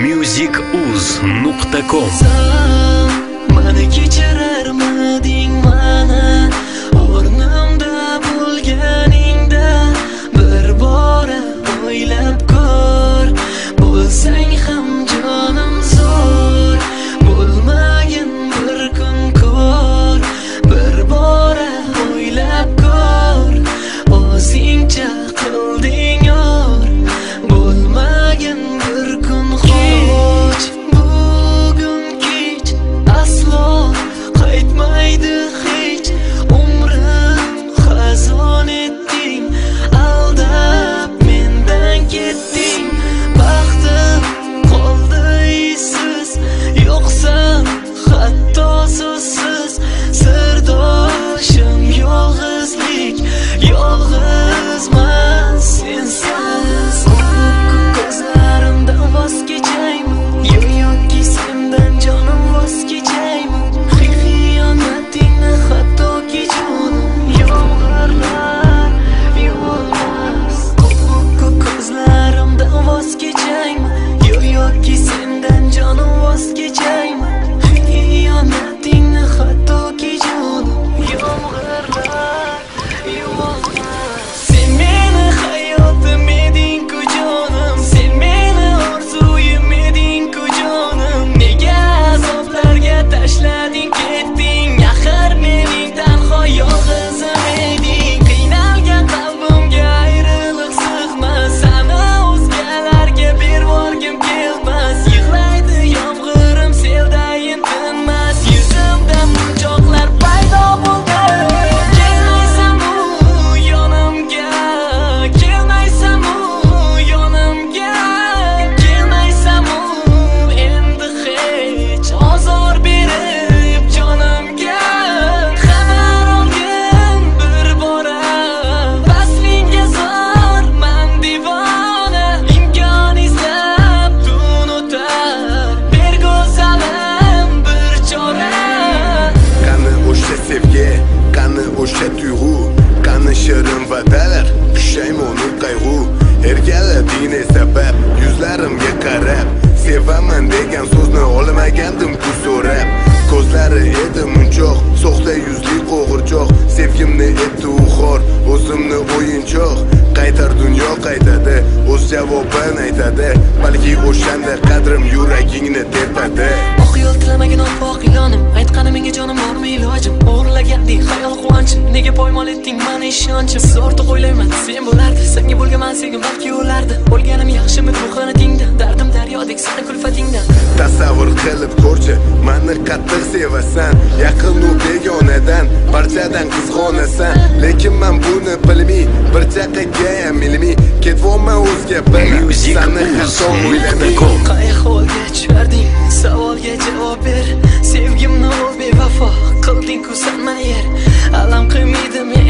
musicuz.com. Mani kechirarmiding mana o'rnimda bo'lganingda bir bora o'ylab ko'r. Bo'lsang ham jonim zo'r, bo'lmagin bir kun ko'r. Bir bora o'ylab ko'r, o'zingcha qilding yor. Bo'lmagin bir kun xo'j, bugun kech aslo qaytmaydi hech. Umrim xazon etding, aldab mendan ketding. Baxtim qoldi izsiz, yo'qsan hatto so'zsiz. Sirdoshim yolg'izlik, yolg'izman sensiz. Ko'zlarimdan voz kechaymi, yoki sendan jonim voz kechaymi? Xiyonatingni hattoki jonim yomg'irlar yuvolmas. Ko'zlarimdan voz kechaymi, yoki sendan jonim voz kechaymi? Xiyonatingni hattoki jonim yomg'irlar yuvolmas. Sen meni hayotim eding-ku jonim, sen meni orzuyim eding-ku jonim. Nega azoblarga tashlading ketding? Axir mening tanho yolg'izim eding. Qiynalgan qalbimga ayriliq sig'mas, seni o'zgalarga bervorgim kelmas. Yig'laydi yomg'irim seldayin tinmas, yuzimda munchoqlar paydo bo'ldi. Kelmaysanmi yonimga, kelmaysanmi yonimga, kelmaysanmi endi hech ozor berib jonimga. Xabar olgin bir bora, vaslingga zorman divona. Imkon izlab tun o'tar, bergo'zalim bir chora. Qani o'sha sevgi, qani o'sha tuyg'u, qani shirin va'dalar, pushaymonu qayg'u. Ergalading ne sabab yuzlarimga qarab, sevaman degan so'zni olmagandim-ku so'rab. Ko'zlari edi munchoq, so'xta yuzli qo'g'irchoq. Sevgimni etdi u xor, o'zimni o'yinchoq. Qaytar dunyo qaytadi, o'z javobini aytadi. Balki o'shanda qadrim yuragingni tepadi. Oq yo'l tilamagin oppoq ilonim, aytqani menga jonim bormi ilojim? O'g'irlaganding xayol quvonchim, nega poymol etding mani ishonchim? Siz ortiq o'ylayman, sen bo'lardi, senga bo'lgan sevgim balki o'lardi. Bo'lganim yaxshimi ruhanatingda, dardim daryodek seni kulfatingdan. Tasavvur qilib ko'rchi, meni qattiq sevasan, yaqin u begonadan, barchadan qizg'onasan. Lekin men buni bilmay, bir chaqaga ham ilmiy ketvoman o'zga bilan. Seni hatto o'ylamay Qay holga tusharding, savolga javob ber. Sevgimni ol bevafo qilding-ku sen meni yer. Alam qilmaydimi